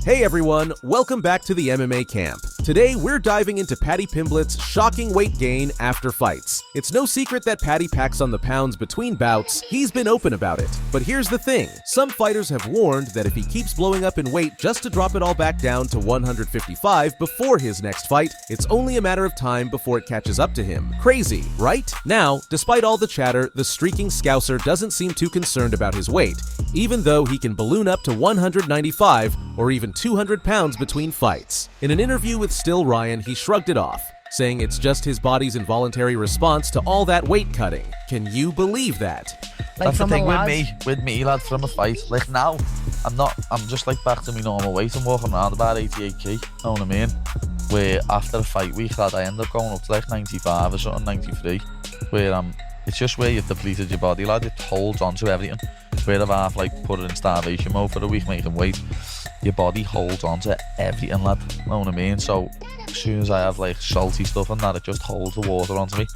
Hey everyone, welcome back to the MMA Camp. Today we're diving into Paddy Pimblett's shocking weight gain after fights. It's no secret that Paddy packs on the pounds between bouts, he's been open about it. But here's the thing, some fighters have warned that if he keeps blowing up in weight just to drop it all back down to 155 before his next fight, it's only a matter of time before it catches up to him. Crazy, right? Now, despite all the chatter, the streaking Scouser doesn't seem too concerned about his weight, even though he can balloon up to 195 or even 200 pounds between fights. In an interview with Still Ryan, he shrugged it off, saying it's just his body's involuntary response to all that weight cutting. Can you believe that? That's the thing with me, lad, from a fight. Like now, I'm just like back to my normal weight. I'm walking around about 88 kg, know what I mean? Where after a fight week, lad, I end up going up to like 95 or something, 93. Where it's just where you've depleted your body, lad. It holds on to everything. Where I've half like put it in starvation mode for a week making weight, your body holds on to everything, lad, know what I mean? So as soon as I have like salty stuff and that, it just holds the water onto me.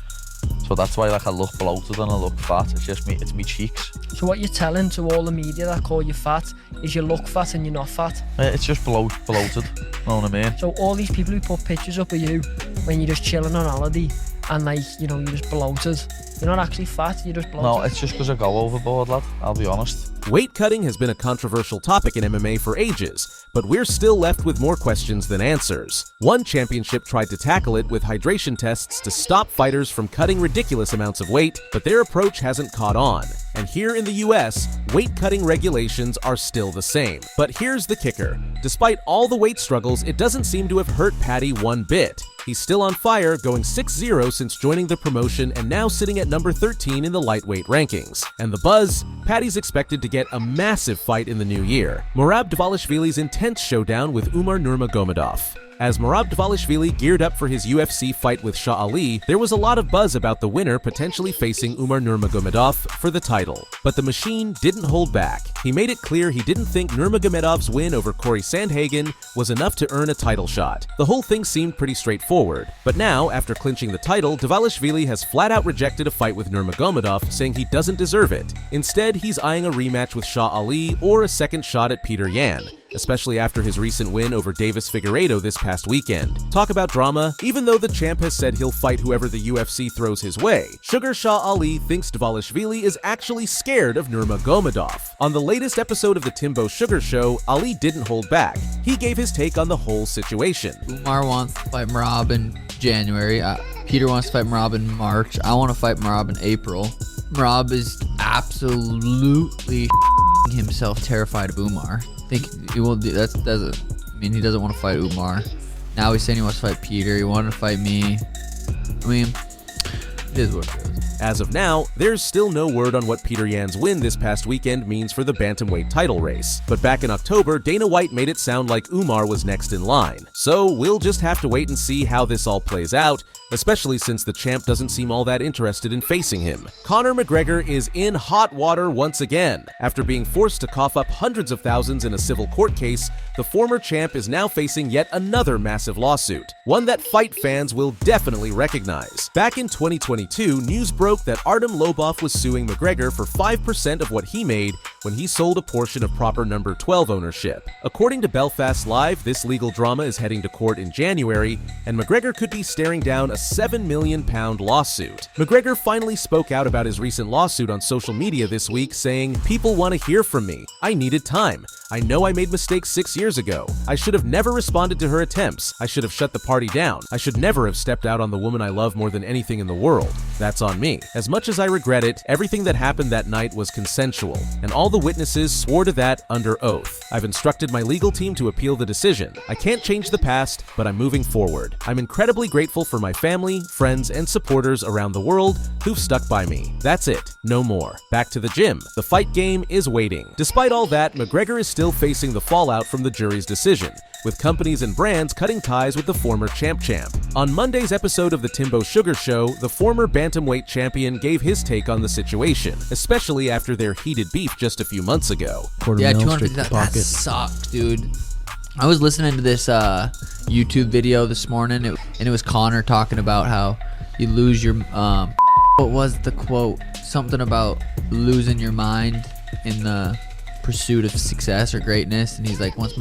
So that's why like I look bloated and I look fat. It's just me, it's me cheeks. So what you're telling to all the media that call you fat is you look fat and you're not fat? It's just bloated, know what I mean? So all these people who put pictures up of you when you're just chilling on holiday and like, you know, you're just bloated, you're not actually fat, you're just bloated. No, it's just because I go overboard, lad, I'll be honest. Weight cutting has been a controversial topic in MMA for ages, but we're still left with more questions than answers. One championship tried to tackle it with hydration tests to stop fighters from cutting ridiculous amounts of weight, but their approach hasn't caught on. And here in the US, weight cutting regulations are still the same. But here's the kicker. Despite all the weight struggles, it doesn't seem to have hurt Paddy one bit. He's still on fire, going 6-0 since joining the promotion and now sitting at number 13 in the lightweight rankings. And the buzz? Paddy's expected to get a massive fight in the new year. Merab Dvalishvili's intense showdown with Umar Nurmagomedov. As Merab Dvalishvili geared up for his UFC fight with Shah Ali, there was a lot of buzz about the winner potentially facing Umar Nurmagomedov for the title. But the machine didn't hold back. He made it clear he didn't think Nurmagomedov's win over Corey Sandhagen was enough to earn a title shot. The whole thing seemed pretty straightforward. But now, after clinching the title, Dvalishvili has flat out rejected a fight with Nurmagomedov, saying he doesn't deserve it. Instead, he's eyeing a rematch with Shah Ali or a second shot at Peter Yan, especially after his recent win over Davis Figueiredo this past weekend. Talk about drama. Even though the champ has said he'll fight whoever the UFC throws his way, Sugar Shah Ali thinks Dvalishvili is actually scared of Nurmagomedov. On the latest episode of the Timbo Sugar Show, Ali didn't hold back. He gave his take on the whole situation. Umar wants to fight Merab in January. Peter wants to fight Merab in March. I want to fight Merab in April. Merab is absolutely himself terrified of Umar. I think he will do that. He doesn't want to fight Umar. Now he's saying he wants to fight Peter. He wanted to fight me. I mean, it is what it is. As of now, there's still no word on what Peter Yan's win this past weekend means for the bantamweight title race. But back in October, Dana White made it sound like Umar was next in line. So we'll just have to wait and see how this all plays out, especially since the champ doesn't seem all that interested in facing him. Conor McGregor is in hot water once again. After being forced to cough up hundreds of thousands in a civil court case, the former champ is now facing yet another massive lawsuit, one that fight fans will definitely recognize. Back in 2022, news broke that Artem Lobov was suing McGregor for 5% of what he made when he sold a portion of proper number 12 ownership. According to Belfast Live, this legal drama is heading to court in January, and McGregor could be staring down a £7 million lawsuit. McGregor finally spoke out about his recent lawsuit on social media this week, saying, "People want to hear from me. I needed time. I know I made mistakes 6 years ago. I should have never responded to her attempts. I should have shut the party down. I should never have stepped out on the woman I love more than anything in the world. That's on me. As much as I regret it, everything that happened that night was consensual, and all the witnesses swore to that under oath. I've instructed my legal team to appeal the decision. I can't change the past, but I'm moving forward. I'm incredibly grateful for my family, friends, and supporters around the world who've stuck by me. That's it. No more. Back to the gym. The fight game is waiting." Despite all that, McGregor is still facing the fallout from the jury's decision, with companies and brands cutting ties with the former champ. On Monday's episode of the Timbo Sugar Show, the former bantamweight champion gave his take on the situation, especially after their heated beef just a few months ago. Yeah, 250, that sucked, dude. I was listening to this YouTube video this morning, and it was Conor talking about how you lose your, what was the quote? Something about losing your mind in the pursuit of success or greatness, and he's like, once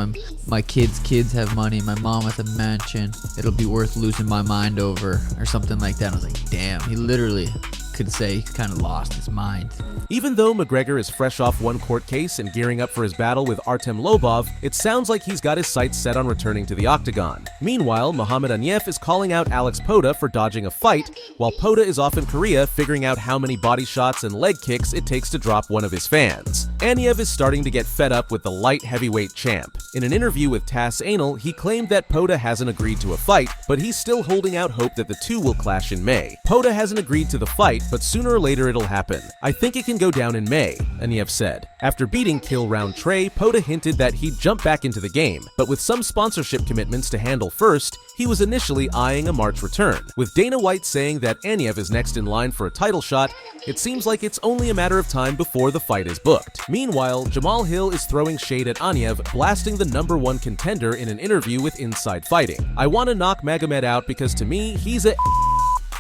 my kids have money, my mom has a mansion, it'll be worth losing my mind over, or something like that. I was like, damn, he literally could say he's kind of lost his mind. Even though McGregor is fresh off one court case and gearing up for his battle with Artem Lobov, it sounds like he's got his sights set on returning to the octagon. Meanwhile, Muhammad Aniev is calling out Alex Pota for dodging a fight, while Pota is off in Korea figuring out how many body shots and leg kicks it takes to drop one of his fans. Aniev is starting to get fed up with the light heavyweight champ. In an interview with TASS Anal, he claimed that Pota hasn't agreed to a fight, but he's still holding out hope that the two will clash in May. Pota hasn't agreed to the fight, but sooner or later it'll happen. I think it can go down in May, Aniev said. After beating Kill Roundtree, Pota hinted that he'd jump back into the game, but with some sponsorship commitments to handle first, he was initially eyeing a March return. With Dana White saying that Aniev is next in line for a title shot, it seems like it's only a matter of time before the fight is booked. Meanwhile, Jamal Hill is throwing shade at Aniev, blasting the #1 contender in an interview with Inside Fighting. I want to knock Magomed out because to me, he's a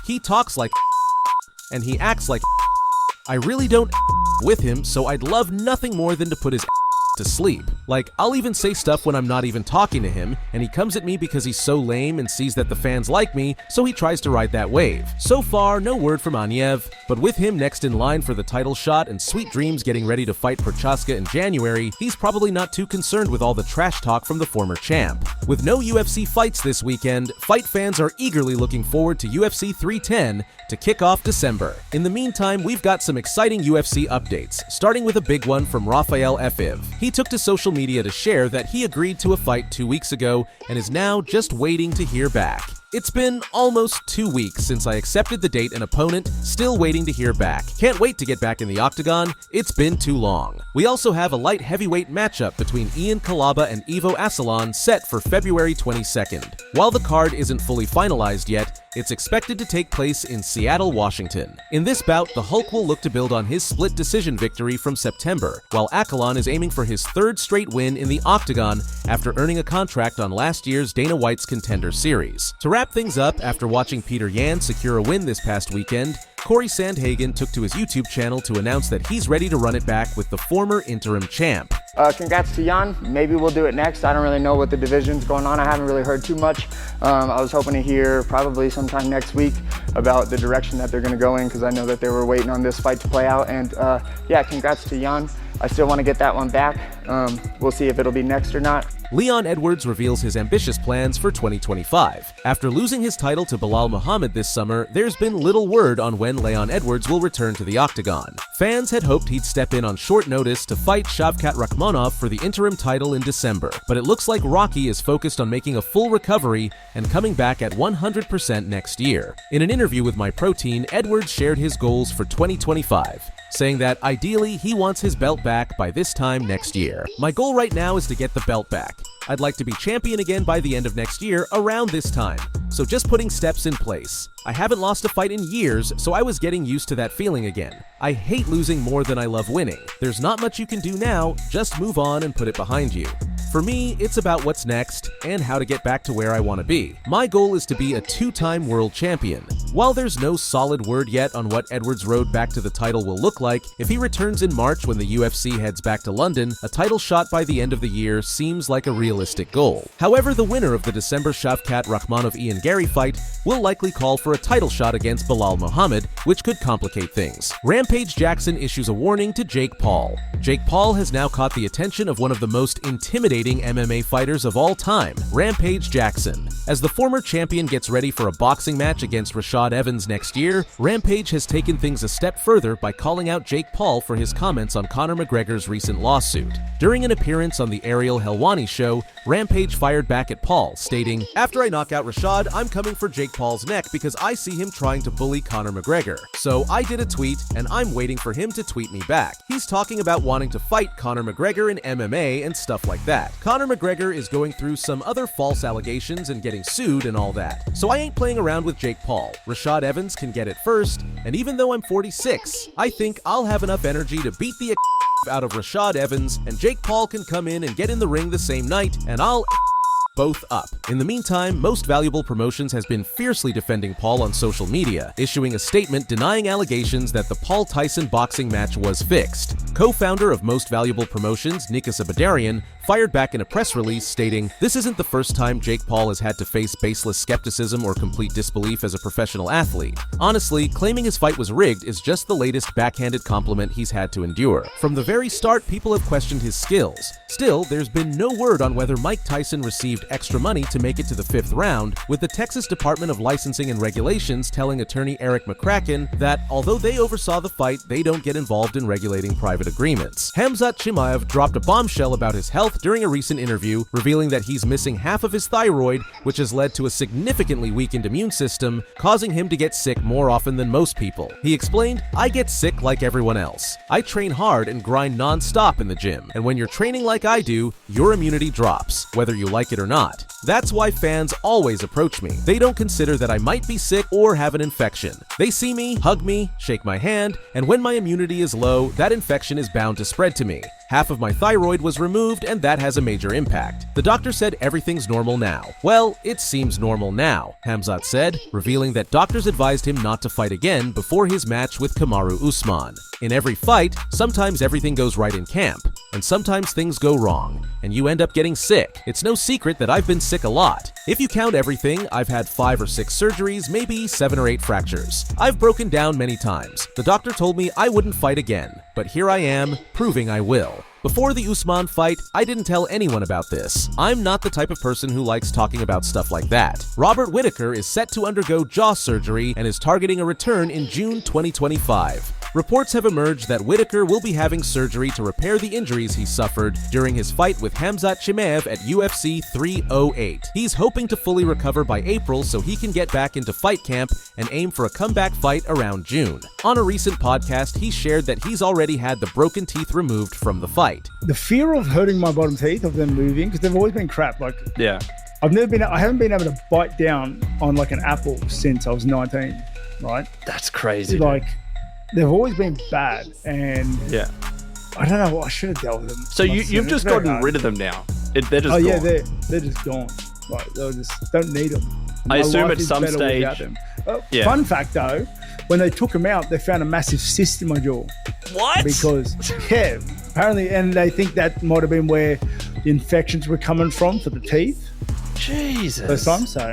he talks like and he acts like I really don't with him, so I'd love nothing more than to put his to sleep. Like, I'll even say stuff when I'm not even talking to him, and he comes at me because he's so lame and sees that the fans like me, so he tries to ride that wave. So far, no word from Aniev, but with him next in line for the title shot and Sweet Dreams getting ready to fight Prochaska in January, he's probably not too concerned with all the trash talk from the former champ. With no UFC fights this weekend, fight fans are eagerly looking forward to UFC 310 to kick off December. In the meantime, we've got some exciting UFC updates, starting with a big one from Rafael Efiv. He took to social media to share that he agreed to a fight 2 weeks ago and is now just waiting to hear back. It's been almost 2 weeks since I accepted the date and opponent, still waiting to hear back. Can't wait to get back in the octagon, it's been too long. We also have a light heavyweight matchup between Ian Kalaba and Ivo Assalon set for February 22nd. While the card isn't fully finalized yet, it's expected to take place in Seattle, Washington. In this bout, the Hulk will look to build on his split decision victory from September, while Assalon is aiming for his 3rd straight win in the octagon after earning a contract on last year's Dana White's Contender Series. To wrap things up, after watching Peter Yan secure a win this past weekend, Corey Sandhagen took to his YouTube channel to announce that he's ready to run it back with the former interim champ. Congrats to Jan. Maybe we'll do it next. I don't really know what the division's going on. I haven't really heard too much. I was hoping to hear probably sometime next week about the direction that they're going to go in, because I know that they were waiting on this fight to play out. And yeah, congrats to Jan. I still want to get that one back. We'll see if it'll be next or not. Leon Edwards reveals his ambitious plans for 2025. After losing his title to Bilal Muhammad this summer, there's been little word on when Leon Edwards will return to the octagon. Fans had hoped he'd step in on short notice to fight Shavkat Rakhmonov for the interim title in December, but it looks like Rocky is focused on making a full recovery and coming back at 100% next year. In an interview with MyProtein, Edwards shared his goals for 2025. Saying that ideally he wants his belt back by this time next year. My goal right now is to get the belt back. I'd like to be champion again by the end of next year around this time, so just putting steps in place. I haven't lost a fight in years, so I was getting used to that feeling again. I hate losing more than I love winning. There's not much you can do now, just move on and put it behind you. For me, it's about what's next and how to get back to where I want to be. My goal is to be a 2-time world champion. While there's no solid word yet on what Edwards' road back to the title will look like, if he returns in March when the UFC heads back to London, a title shot by the end of the year seems like a realistic goal. However, the winner of the December Shavkat Rakhmonov-Ian Gary fight will likely call for a title shot against Bilal Muhammad, which could complicate things. Rampage Jackson issues a warning to Jake Paul. Jake Paul has now caught the attention of one of the most intimidating MMA fighters of all time, Rampage Jackson. As the former champion gets ready for a boxing match against Rashad Evans next year, Rampage has taken things a step further by calling out Jake Paul for his comments on Conor McGregor's recent lawsuit. During an appearance on the Ariel Helwani show, Rampage fired back at Paul, stating, "After I knock out Rashad, I'm coming for Jake Paul's neck because I see him trying to bully Conor McGregor. So I did a tweet, and I'm waiting for him to tweet me back. He's talking about wanting to fight Conor McGregor in MMA and stuff like that. Conor McGregor is going through some other false allegations and getting sued and all that. So I ain't playing around with Jake Paul. Rashad Evans can get it first, and even though I'm 46, I think I'll have enough energy to beat the out of Rashad Evans, and Jake Paul can come in and get in the ring the same night, and I'll both up. In the meantime, Most Valuable Promotions has been fiercely defending Paul on social media, issuing a statement denying allegations that the Paul Tyson boxing match was fixed. Co-founder of Most Valuable Promotions, Nika Sabadarian, fired back in a press release stating, "This isn't the first time Jake Paul has had to face baseless skepticism or complete disbelief as a professional athlete. Honestly, claiming his fight was rigged is just the latest backhanded compliment he's had to endure. From the very start, people have questioned his skills. Still, there's been no word on whether Mike Tyson received extra money to make it to the 5th round, with the Texas Department of Licensing and Regulations telling attorney Eric McCracken that although they oversaw the fight, they don't get involved in regulating private agreements." Hamzat Chimaev dropped a bombshell about his health during a recent interview, revealing that he's missing half of his thyroid, which has led to a significantly weakened immune system, causing him to get sick more often than most people. He explained, "I get sick like everyone else. I train hard and grind non-stop in the gym, and when you're training like I do, your immunity drops, whether you like it or not. That's why fans always approach me. They don't consider that I might be sick or have an infection. They see me, hug me, shake my hand, and when my immunity is low, that infection is bound to spread to me. Half of my thyroid was removed, and that has a major impact. The doctor said everything's normal now." "Well, it seems normal now," Hamzat said, revealing that doctors advised him not to fight again before his match with Kamaru Usman. "In every fight, sometimes everything goes right in camp, and sometimes things go wrong, and you end up getting sick. It's no secret that I've been sick a lot. If you count everything, I've had 5 or 6 surgeries, maybe 7 or 8 fractures. I've broken down many times. The doctor told me I wouldn't fight again, but here I am, proving I will. Before the Usman fight, I didn't tell anyone about this. I'm not the type of person who likes talking about stuff like that." Robert Whittaker is set to undergo jaw surgery and is targeting a return in June 2025. Reports have emerged that Whittaker will be having surgery to repair the injuries he suffered during his fight with Hamzat Chimaev at UFC 308. He's hoping to fully recover by April so he can get back into fight camp and aim for a comeback fight around June. On a recent podcast, he shared that he's already had the broken teeth removed from the fight. The fear of hurting my bottom teeth of them moving, because they've always been crap. Like, Yeah. I haven't been able to bite down on like an apple since I was 19, right? That's crazy. Like, they've always been bad, and Yeah. I don't know. I should have dealt with them. So you've just gotten rid of them now. They're just yeah, gone. they're just gone. Like, they just don't need them. I My assume life at is some better stage- without them. Yeah. Fun fact though, when they took them out, they found a massive cyst in my jaw. What? Because apparently, and they think that might have been where the infections were coming from for the teeth. Jesus. First time, so